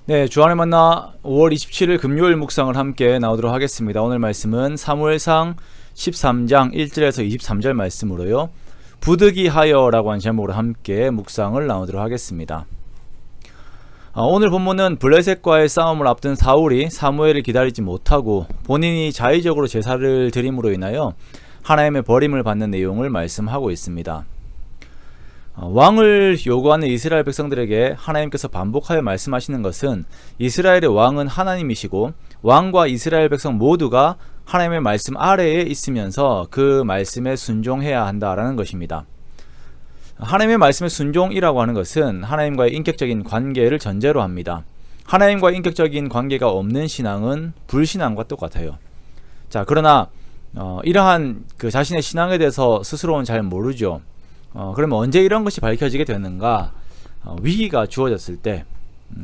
네, 주안의 만나 5월 27일 금요일 묵상을 함께 나오도록 하겠습니다. 오늘 말씀은 사무엘상 13장 1절에서 23절 말씀으로요. 부득이하여라고 하는 제목으로 함께 묵상을 나오도록 하겠습니다. 오늘 본문은 블레셋과의 싸움을 앞둔 사울이 사무엘을 기다리지 못하고 본인이 자의적으로 제사를 드림으로 인하여 하나님의 버림을 받는 내용을 말씀하고 있습니다. 왕을 요구하는 이스라엘 백성들에게 하나님께서 반복하여 말씀하시는 것은 이스라엘의 왕은 하나님이시고 왕과 이스라엘 백성 모두가 하나님의 말씀 아래에 있으면서 그 말씀에 순종해야 한다라는 것입니다. 하나님의 말씀에 순종이라고 하는 것은 하나님과의 인격적인 관계를 전제로 합니다. 하나님과의 인격적인 관계가 없는 신앙은 불신앙과 똑같아요. 자, 그러나 이러한 그 자신의 신앙에 대해서 스스로는 잘 모르죠. 그러면 언제 이런 것이 밝혀지게 되는가? 위기가 주어졌을 때,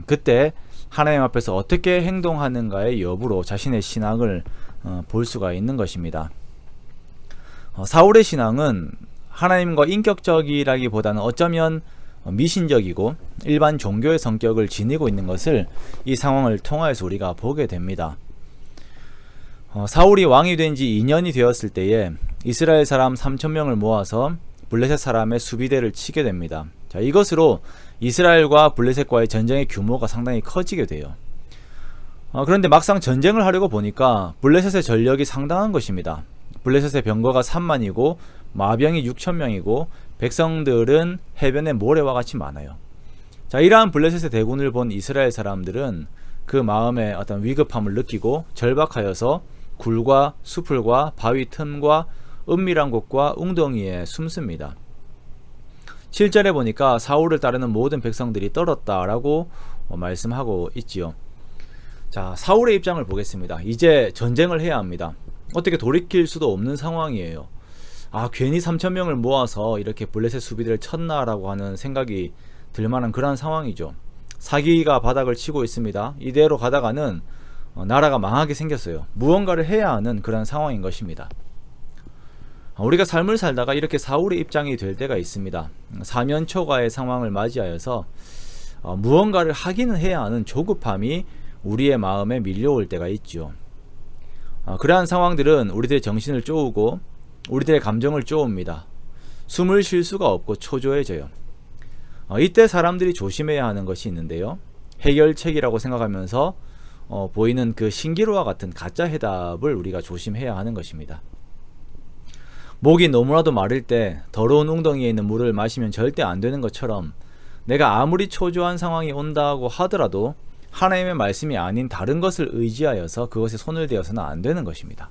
그때 하나님 앞에서 어떻게 행동하는가의 여부로 자신의 신앙을 볼 수가 있는 것입니다. 사울의 신앙은 하나님과 인격적이라기보다는 어쩌면 미신적이고 일반 종교의 성격을 지니고 있는 것을 이 상황을 통하여서 우리가 보게 됩니다. 사울이 왕이 된 지 2년이 되었을 때에 이스라엘 사람 3,000명을 모아서 블레셋 사람의 수비대를 치게 됩니다. 자, 이것으로 이스라엘과 블레셋과의 전쟁의 규모가 상당히 커지게 돼요. 그런데 막상 전쟁을 하려고 보니까 블레셋의 전력이 상당한 것입니다. 블레셋의 병거가 3만이고 마병이 6,000명이고 백성들은 해변의 모래와 같이 많아요. 자, 이러한 블레셋의 대군을 본 이스라엘 사람들은 그 마음에 어떤 위급함을 느끼고 절박하여서 굴과 수풀과 바위 틈과 은밀한 곳과 웅덩이에 숨습니다. 7절에 보니까 사울을 따르는 모든 백성들이 떨었다라고 말씀하고 있지요. 자, 사울의 입장을 보겠습니다. 이제 전쟁을 해야 합니다. 어떻게 돌이킬 수도 없는 상황이에요. 괜히 3,000명을 모아서 이렇게 블레셋 수비대를 쳤나라고 하는 생각이 들만한 그런 상황이죠. 사기가 바닥을 치고 있습니다. 이대로 가다가는 나라가 망하게 생겼어요. 무언가를 해야 하는 그런 상황인 것입니다. 우리가 삶을 살다가 이렇게 사울의 입장이 될 때가 있습니다. 사면초가의 상황을 맞이하여서 무언가를 하기는 해야 하는 조급함이 우리의 마음에 밀려올 때가 있죠. 그러한 상황들은 우리들의 정신을 쪼우고 우리들의 감정을 쪼웁니다. 숨을 쉴 수가 없고 초조해져요. 이때 사람들이 조심해야 하는 것이 있는데요. 해결책이라고 생각하면서 보이는 그 신기루와 같은 가짜 해답을 우리가 조심해야 하는 것입니다. 목이 너무나도 마를 때 더러운 웅덩이에 있는 물을 마시면 절대 안 되는 것처럼 내가 아무리 초조한 상황이 온다고 하더라도 하나님의 말씀이 아닌 다른 것을 의지하여서 그것에 손을 대어서는 안 되는 것입니다.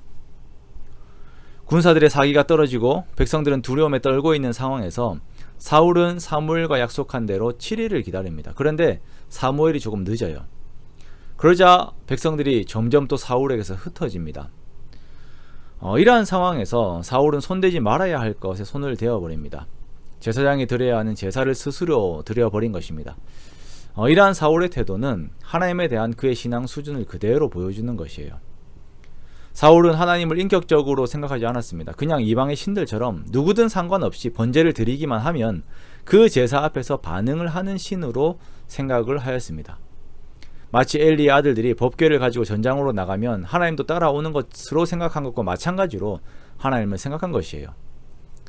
군사들의 사기가 떨어지고 백성들은 두려움에 떨고 있는 상황에서 사울은 사무엘과 약속한 대로 7일을 기다립니다. 그런데 사무엘이 조금 늦어요. 그러자 백성들이 점점 또 사울에게서 흩어집니다. 이러한 상황에서 사울은 손대지 말아야 할 것에 손을 대어버립니다. 제사장이 드려야 하는 제사를 스스로 드려버린 것입니다. 이러한 사울의 태도는 하나님에 대한 그의 신앙 수준을 그대로 보여주는 것이에요. 사울은 하나님을 인격적으로 생각하지 않았습니다. 그냥 이방의 신들처럼 누구든 상관없이 번제를 드리기만 하면 그 제사 앞에서 반응을 하는 신으로 생각을 하였습니다. 마치 엘리의 아들들이 법궤를 가지고 전장으로 나가면 하나님도 따라오는 것으로 생각한 것과 마찬가지로 하나님을 생각한 것이에요.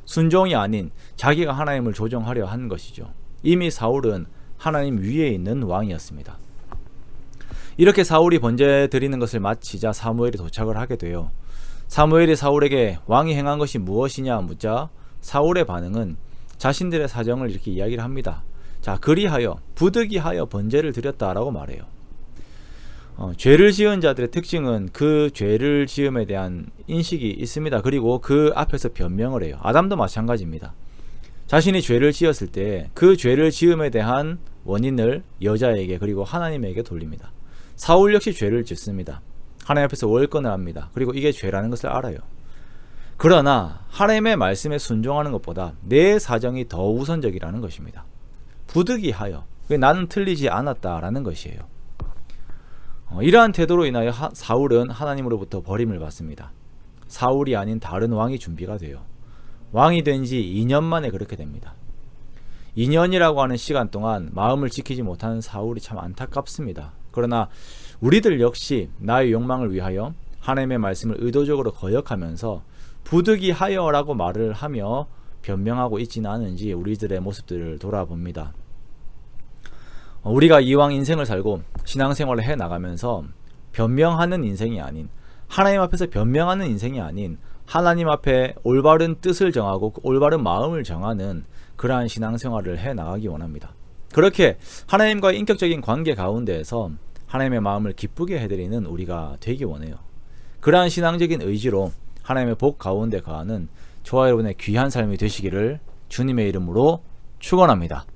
순종이 아닌 자기가 하나님을 조종하려 한 것이죠. 이미 사울은 하나님 위에 있는 왕이었습니다. 이렇게 사울이 번제 드리는 것을 마치자 사무엘이 도착을 하게 돼요. 사무엘이 사울에게 왕이 행한 것이 무엇이냐 묻자 사울의 반응은 자신들의 사정을 이렇게 이야기를 합니다. 자, 그리하여 부득이하여 번제를 드렸다라고 말해요. 죄를 지은 자들의 특징은 그 죄를 지음에 대한 인식이 있습니다. 그리고 그 앞에서 변명을 해요. 아담도 마찬가지입니다. 자신이 죄를 지었을 때 그 죄를 지음에 대한 원인을 여자에게 그리고 하나님에게 돌립니다. 사울 역시 죄를 짓습니다. 하나님 앞에서 월권을 합니다. 그리고 이게 죄라는 것을 알아요. 그러나 하나님의 말씀에 순종하는 것보다 내 사정이 더 우선적이라는 것입니다. 부득이하여 나는 틀리지 않았다라는 것이에요. 이러한 태도로 인하여 사울은 하나님으로부터 버림을 받습니다. 사울이 아닌 다른 왕이 준비가 돼요. 왕이 된 지 2년 만에 그렇게 됩니다. 2년이라고 하는 시간 동안 마음을 지키지 못하는 사울이 참 안타깝습니다. 그러나 우리들 역시 나의 욕망을 위하여 하나님의 말씀을 의도적으로 거역하면서 부득이하여라고 말을 하며 변명하고 있지는 않은지 우리들의 모습들을 돌아봅니다. 우리가 이왕 인생을 살고 신앙생활을 해나가면서 변명하는 인생이 아닌, 하나님 앞에서 변명하는 인생이 아닌 하나님 앞에 올바른 뜻을 정하고 올바른 마음을 정하는 그러한 신앙생활을 해나가기 원합니다. 그렇게 하나님과의 인격적인 관계 가운데에서 하나님의 마음을 기쁘게 해드리는 우리가 되기 원해요. 그러한 신앙적인 의지로 하나님의 복 가운데 거하는 저와 여러분의 귀한 삶이 되시기를 주님의 이름으로 축원합니다.